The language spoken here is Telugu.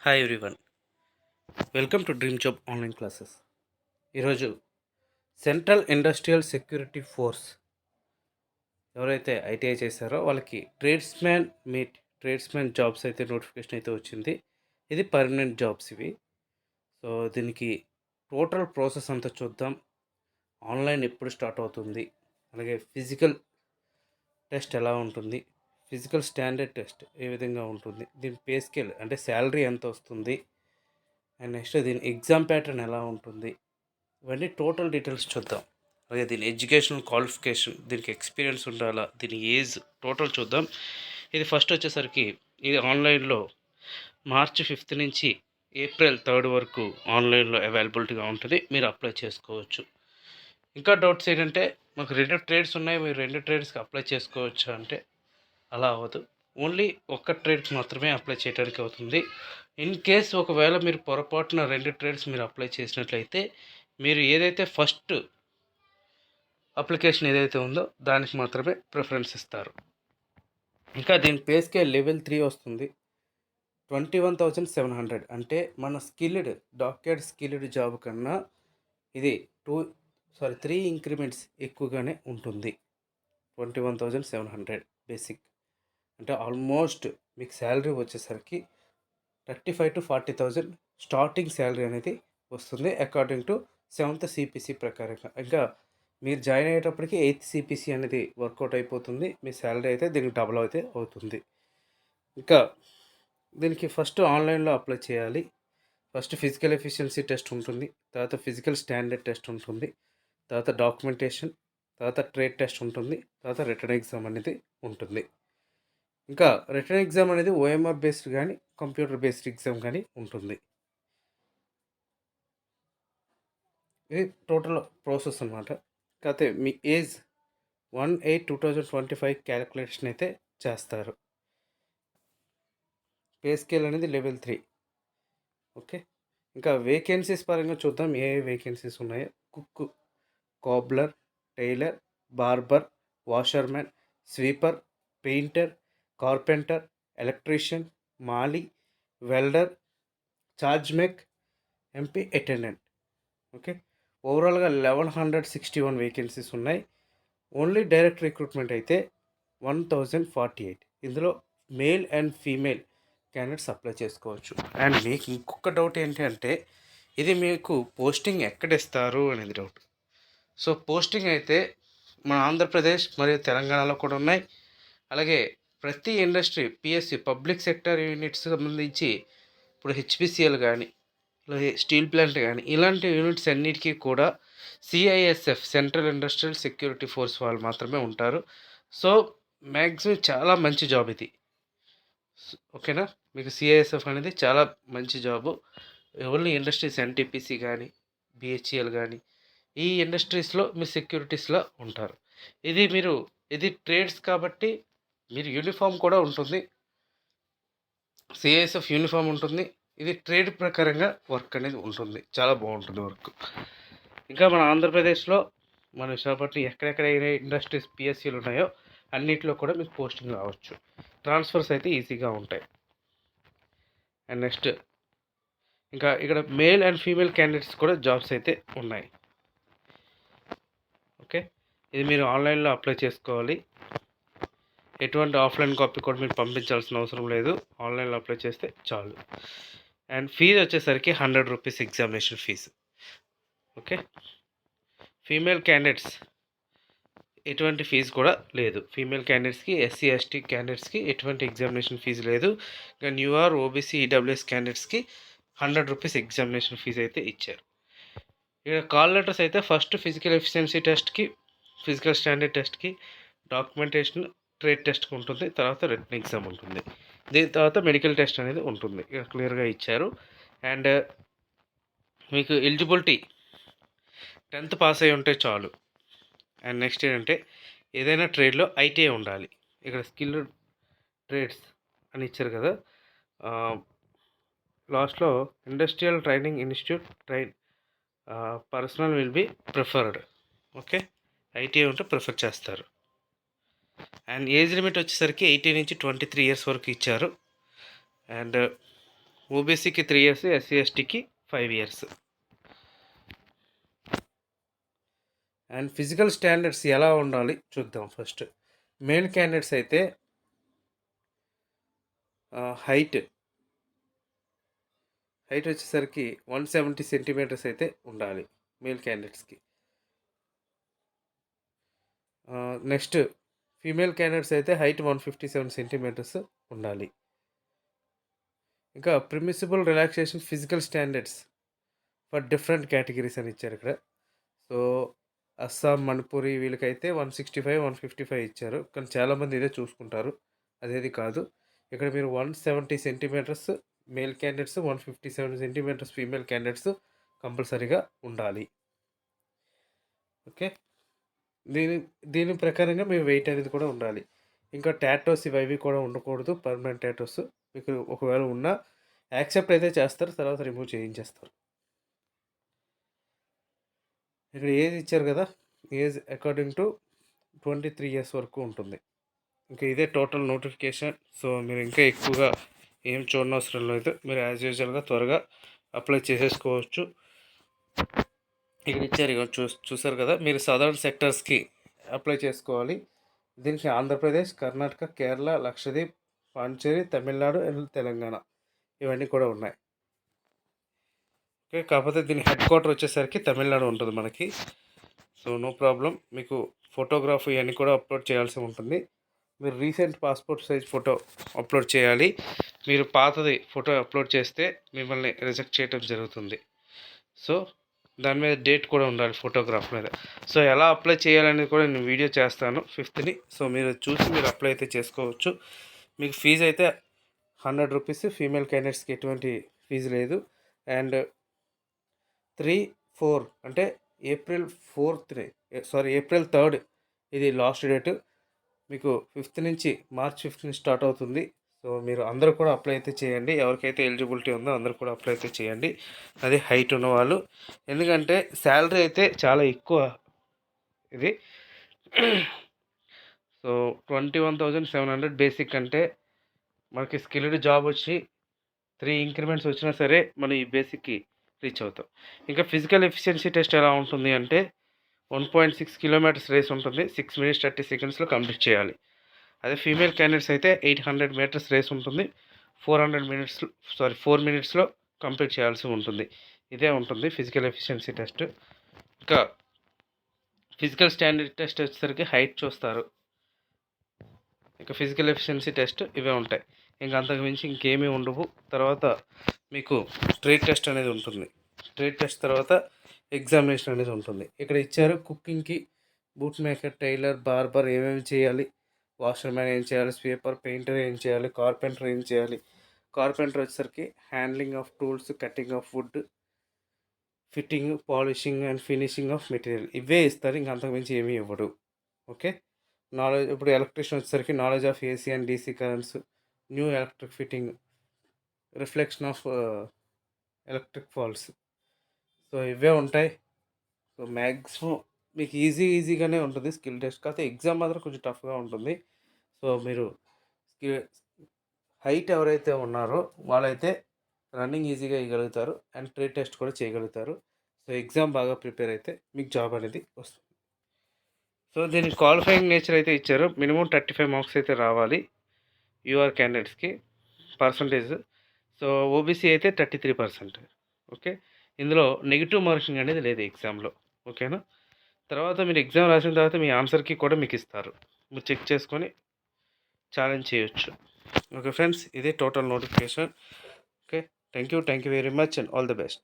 Hi everyone, welcome to dream job online classes. ఈరోజు సెంట్రల్ ఇండస్ట్రియల్ సెక్యూరిటీ ఫోర్స్ ఎవరైతే ఐటీఐ చేశారో వాళ్ళకి ట్రేడ్స్మెన్ జాబ్స్ అయితే నోటిఫికేషన్ అయితే వచ్చింది. ఇది పర్మనెంట్ జాబ్స్ ఇవి. సో దీనికి టోటల్ ప్రాసెస్ అంతా చూద్దాం. ఆన్లైన్ ఎప్పుడు స్టార్ట్ అవుతుంది, అలాగే ఫిజికల్ టెస్ట్ ఎలా ఉంటుంది, ఫిజికల్ స్టాండర్డ్ టెస్ట్ ఏ విధంగా ఉంటుంది, దీని పే స్కేల్ అంటే శాలరీ ఎంత వస్తుంది, అండ్ నెక్స్ట్ దీని ఎగ్జామ్ ప్యాటర్న్ ఎలా ఉంటుంది, ఇవన్నీ టోటల్ డీటెయిల్స్ చూద్దాం. అలాగే దీని ఎడ్యుకేషనల్ క్వాలిఫికేషన్, దీనికి ఎక్స్పీరియన్స్ ఉండాలా, దీని ఏజ్ టోటల్ చూద్దాం. ఇది ఫస్ట్ వచ్చేసరికి ఇది ఆన్లైన్లో మార్చి 5th నుంచి ఏప్రిల్ 3rd వరకు ఆన్లైన్లో అవైలబిలిటీగా ఉంటుంది. మీరు అప్లై చేసుకోవచ్చు. ఇంకా డౌట్స్ ఏంటంటే, మాకు 2 ట్రేడ్స్ ఉన్నాయి, మీరు 2 ట్రేడ్స్కి అప్లై చేసుకోవచ్చు అంటే అలా అవ్వదు. ఓన్లీ ఒక్క ట్రేడ్కి మాత్రమే అప్లై చేయడానికి అవుతుంది. ఇన్ కేస్ ఒకవేళ మీరు పొరపాటున 2 ట్రేడ్స్ మీరు అప్లై చేసినట్లయితే మీరు ఏదైతే ఫస్ట్ అప్లికేషన్ ఏదైతే ఉందో దానికి మాత్రమే ప్రిఫరెన్స్ ఇస్తారు. ఇంకా దీని పే స్కేల్ లెవెల్ 3 వస్తుంది. 21,700 అంటే మన డాక్యుమెంట్ స్కిల్డ్ జాబ్ కన్నా ఇది 3 ఇంక్రిమెంట్స్ ఎక్కువగానే ఉంటుంది. 21,700 బేసిక్ అంటే ఆల్మోస్ట్ మీకు శాలరీ వచ్చేసరికి 35,000 to 40,000 స్టార్టింగ్ శాలరీ అనేది వస్తుంది అకార్డింగ్ టు 7th CPC ప్రకారంగా. ఇంకా మీరు జాయిన్ అయ్యేటప్పటికి 8th CPC అనేది వర్కౌట్ అయిపోతుంది. మీ శాలరీ అయితే దీనికి డబుల్ అయితే అవుతుంది. ఇంకా దీనికి ఫస్ట్ ఆన్లైన్లో అప్లై చేయాలి. ఫస్ట్ ఫిజికల్ ఎఫిషియన్సీ టెస్ట్ ఉంటుంది, తర్వాత ఫిజికల్ స్టాండర్డ్ టెస్ట్ ఉంటుంది, తర్వాత డాక్యుమెంటేషన్, తర్వాత ట్రేడ్ టెస్ట్ ఉంటుంది, తర్వాత రిటర్న్ ఎగ్జామ్ అనేది ఉంటుంది. ఇంకా రిటర్న్ ఎగ్జామ్ అనేది OMR బేస్డ్ కానీ కంప్యూటర్ బేస్డ్ ఎగ్జామ్ కానీ ఉంటుంది. ఇది టోటల్ ప్రాసెస్ అనమాట. కాకపోతే మీ ఏజ్ 1/8/2025 క్యాలిక్యులేషన్ అయితే చేస్తారు. పే స్కేల్ అనేది లెవెల్ 3. ఓకే, ఇంకా వేకెన్సీస్ పరంగా చూద్దాం ఏ వేకెన్సీస్ ఉన్నాయో. Cook, cobbler, tailor, barber, washerman, sweeper, painter, carpenter, electrician, మాలీ, welder, charge mech, MP attendant. Okay, ఓవరాల్గా 1161 వేకెన్సీస్ ఉన్నాయి. ఓన్లీ డైరెక్ట్ రిక్రూట్మెంట్ అయితే 1048. ఇందులో male and female candidates apply చేసుకోవచ్చు. అండ్ మీకు ఇంకొక డౌట్ ఏంటి అంటే, ఇది మీకు పోస్టింగ్ ఎక్కడ ఇస్తారు అనేది డౌట్. సో పోస్టింగ్ అయితే మన ఆంధ్రప్రదేశ్ మరియు తెలంగాణలో కూడా ఉన్నాయి. అలాగే ప్రతి industry PSU public sector units సంబంధించి ఇప్పుడు HPCL కానీ, అలాగే స్టీల్ ప్లాంట్ కానీ ఇలాంటి యూనిట్స్ అన్నిటికీ కూడా CISF central industrial security force వాళ్ళు మాత్రమే ఉంటారు. సో మ్యాక్సిమం చాలా మంచి జాబ్ ఇది. ఓకేనా, మీకు CISF అనేది చాలా మంచి జాబు. ఓన్లీ ఇండస్ట్రీస్ NTPC కానీ, BHEL కానీ ఈ ఇండస్ట్రీస్లో మీరు సెక్యూరిటీస్లో ఉంటారు. ఇది ట్రేడ్స్ కాబట్టి మీరు యూనిఫామ్ కూడా ఉంటుంది, CISF యూనిఫామ్ ఉంటుంది. ఇది ట్రేడ్ ప్రకారంగా వర్క్ అనేది ఉంటుంది, చాలా బాగుంటుంది వర్క్. ఇంకా మన ఆంధ్రప్రదేశ్లో మన విశాఖపట్నం ఎక్కడెక్కడ ఇండస్ట్రీస్ PSUలు ఉన్నాయో అన్నింటిలో కూడా మీకు పోస్టింగ్ రావచ్చు. ట్రాన్స్ఫర్స్ అయితే ఈజీగా ఉంటాయి. అండ్ నెక్స్ట్ ఇంకా ఇక్కడ మేల్ అండ్ ఫీమేల్ క్యాండిడేట్స్ కూడా జాబ్స్ అయితే ఉన్నాయి. ఓకే, ఇది మీరు ఆన్లైన్లో అప్లై చేసుకోవాలి. ఎటువంటి ఆఫ్లైన్ కాపీ కూడా మీరు పంపించాల్సిన అవసరం లేదు, ఆన్లైన్లో అప్లై చేస్తే చాలు. అండ్ ఫీజు వచ్చేసరికి 100 rupees examination fee. Okay, female candidates ఎటువంటి ఫీజు కూడా లేదు. ఫీమేల్ క్యాండిడేట్స్కి, SC ST క్యాండిడేట్స్కి ఎటువంటి ఎగ్జామినేషన్ ఫీజు లేదు. ఇంకా న్యూఆర్ OBC EWS క్యాండిడేట్స్కి 100 రూపీస్ ఎగ్జామినేషన్ ఫీజు అయితే ఇచ్చారు. ఇక్కడ కాల్ లెటర్స్ అయితే ఫస్ట్ ఫిజికల్ ఎఫిషియన్సీ టెస్ట్కి, ఫిజికల్ స్టాండర్డ్ టెస్ట్కి, డాక్యుమెంటేషన్, ట్రేడ్ టెస్ట్కి ఉంటుంది, తర్వాత రిటర్న్ ఎగ్జామ్ ఉంటుంది. దీని తర్వాత మెడికల్ టెస్ట్ అనేది ఉంటుంది, ఇక క్లియర్గా ఇచ్చారు. అండ్ మీకు ఎలిజిబిలిటీ 10th పాస్ అయి ఉంటే చాలు. అండ్ నెక్స్ట్ ఏంటంటే, ఏదైనా ట్రేడ్లో ITI ఉండాలి. ఇక్కడ స్కిల్డ్ ట్రేడ్స్ అని ఇచ్చారు కదా, లాస్ట్లో industrial training institute personal will be preferred. Okay, ITI ఉంటే ప్రిఫర్ చేస్తారు. అండ్ ఏజ్ లిమిట్ వచ్చేసరికి 18 నుంచి 23 ఇయర్స్ వరకు ఇచ్చారు. అండ్ ఓబీసీకి 3 ఇయర్స్, ఎస్సీ ఎస్టీకి 5 ఇయర్స్. అండ్ ఫిజికల్ స్టాండర్డ్స్ ఎలా ఉండాలి చూద్దాం. ఫస్ట్ మేల్ క్యాండిడేట్స్ అయితే హైట్ వచ్చేసరికి 170 సెంటీమీటర్స్ అయితే ఉండాలి మేల్ క్యాండిడేట్స్కి. నెక్స్ట్ ఫీమేల్ క్యాండిడేట్స్ అయితే హైట్ 157 సెంటీమీటర్స్ ఉండాలి. ఇంకా permissible relaxation physical standards for different categories అని ఇచ్చారు ఇక్కడ. సో అస్సాం, మణిపూరి వీళ్ళకైతే 165, 155 ఇచ్చారు. కానీ చాలామంది ఇదే చూసుకుంటారు, అదేది కాదు. ఇక్కడ మీరు 170 centimetres male candidates, 157 centimetres female candidates కంపల్సరీగా ఉండాలి. ఓకే, దీని ప్రకారంగా మీ వెయిట్ అనేది కూడా ఉండాలి. ఇంకా టాటోస్ ఇవి కూడా ఉండకూడదు. పర్మనెంట్ టాటోస్ మీకు ఒకవేళ ఉన్నా యాక్సెప్ట్ అయితే చేస్తారు, తర్వాత రిమూవ్ చేయించేస్తారు. ఇక్కడ ఏజ్ ఇచ్చారు కదా, ఏజ్ అకార్డింగ్ టు 23 ఇయర్స్ వరకు ఉంటుంది. ఇంకా ఇదే టోటల్ నోటిఫికేషన్. సో మీరు ఇంకా ఎక్కువగా ఏం చూడనవసరం లేదు. మీరు యాజ్ యూజువల్గా త్వరగా అప్లై చేసేసుకోవచ్చు. ఇక్కడ ఇచ్చారు, ఇక చూసారు కదా, మీరు సదర్న్ సెక్టర్స్కి అప్లై చేసుకోవాలి. దీనికి ఆంధ్రప్రదేశ్, కర్ణాటక, కేరళ, లక్షద్వీప్, పాండిచేరి, తమిళనాడు అండ్ తెలంగాణ ఇవన్నీ కూడా ఉన్నాయి. ఓకే, కాకపోతే దీని హెడ్ క్వార్టర్ వచ్చేసరికి తమిళనాడు ఉంటుంది మనకి. So no problem. మీకు ఫోటోగ్రాఫ్ ఇవన్నీ కూడా అప్లోడ్ చేయాల్సి ఉంటుంది. మీరు recent passport size photo upload చేయాలి. మీరు పాతది ఫోటో అప్లోడ్ చేస్తే మిమ్మల్ని రిజెక్ట్ చేయడం జరుగుతుంది. సో దాని మీద డేట్ కూడా ఉండాలి ఫోటోగ్రాఫ్ మీద. సో ఎలా అప్లై చేయాలనేది కూడా నేను వీడియో చేస్తాను 5th. సో మీరు చూసి మీరు అప్లై అయితే చేసుకోవచ్చు. మీకు ఫీజు అయితే 100 రూపీస్. ఫీమేల్ క్యాండిడేట్స్కి ఎటువంటి ఫీజు లేదు. అండ్ 3-4 అంటే ఏప్రిల్ 3rd ఇది లాస్ట్ డేట్. మీకు 5th నుంచి మార్చ్ 5th నుంచి స్టార్ట్ అవుతుంది. సో మీరు అందరూ కూడా అప్లై అయితే చేయండి. ఎవరికైతే ఎలిజిబిలిటీ ఉందో అందరూ కూడా అప్లై అయితే చేయండి, అది హైట్ ఉన్నవాళ్ళు. ఎందుకంటే శాలరీ అయితే చాలా ఎక్కువ ఇది. సో 21,700 బేసిక్ అంటే మనకి స్కిల్డ్ జాబ్ వచ్చి 3 ఇంక్రిమెంట్స్ వచ్చినా సరే మనం ఈ బేసిక్కి రీచ్ అవుతాం. ఇంకా ఫిజికల్ ఎఫిషియన్సీ టెస్ట్ ఎలా ఉంటుంది అంటే 1.6 కిలోమీటర్స్ రేస్ ఉంటుంది. 6 minutes 30 secondsలో కంప్లీట్ చేయాలి. అదే ఫీమేల్ క్యాండిడేట్స్ అయితే 800 మీటర్స్ రేస్ ఉంటుంది. 4 minutesలో కంప్లీట్ చేయాల్సి ఉంటుంది. ఇదే ఉంటుంది ఫిజికల్ ఎఫిషియన్సీ టెస్ట్. ఇంకా ఫిజికల్ స్టాండర్డ్ టెస్ట్ వచ్చేసరికి హైట్ చూస్తారు. ఇంకా ఫిజికల్ ఎఫిషియన్సీ టెస్ట్ ఇవే ఉంటాయి. ఇంకా అంతకు మించి ఇంకేమీ ఉండవు. తర్వాత మీకు ట్రేడ్ టెస్ట్ అనేది ఉంటుంది. ట్రేడ్ టెస్ట్ తర్వాత ఎగ్జామినేషన్ అనేది ఉంటుంది. ఇక్కడ ఇచ్చారు కుకింగ్కి బూట్ మేకర్, టైలర్, బార్బర్ ఏమేమి చేయాలి, వాషర్ మ్యాన్ ఏం చేయాలి, స్వీపర్, పెయింటర్ ఏం చేయాలి, కార్పెంటర్ ఏం చేయాలి. కార్పెంటర్ వచ్చేసరికి handling of tools, cutting of would, fitting, polishing and finishing of material ఇవే ఇస్తారు. ఇంకా అంతకు మించి ఏమీ ఇవ్వడు. Okay, knowledge. ఇప్పుడు ఎలక్ట్రీషియన్ వచ్చేసరికి knowledge of AC and DC currents, new electric fitting, reflection of electric faults. So ఇవే ఉంటాయి. సో మ్యాక్సిమం మీకు ఈజీగానే ఉంటుంది స్కిల్ టెస్ట్. కాకపోతే ఎగ్జామ్ మాత్రం కొంచెం టఫ్గా ఉంటుంది. సో మీరు హైట్ ఎవరైతే ఉన్నారో వాళ్ళైతే రన్నింగ్ ఈజీగా వేయగలుగుతారు అండ్ ట్రేడ్ టెస్ట్ కూడా చేయగలుగుతారు. సో ఎగ్జామ్ బాగా ప్రిపేర్ అయితే మీకు జాబ్ అనేది వస్తుంది. సో దీనికి క్వాలిఫైయింగ్ నేచర్ అయితే ఇచ్చారు. మినిమం 35 మార్క్స్ అయితే రావాలి యూఆర్ క్యాండిడేట్స్కి పర్సంటేజ్. సో ఓబీసీ అయితే 33%. ఓకే, ఇందులో నెగిటివ్ మార్కింగ్ అనేది లేదు ఎగ్జామ్లో. ఓకేనా, తర్వాత మీరు ఎగ్జామ్ రాసిన తర్వాత మీ ఆన్సర్కి కూడా మీకు ఇస్తారు. మీరు చెక్ చేసుకొని ఛాలెంజ్ చేయొచ్చు. ఓకే ఫ్రెండ్స్, ఇదే total notification. Okay, thank you very much and all the best.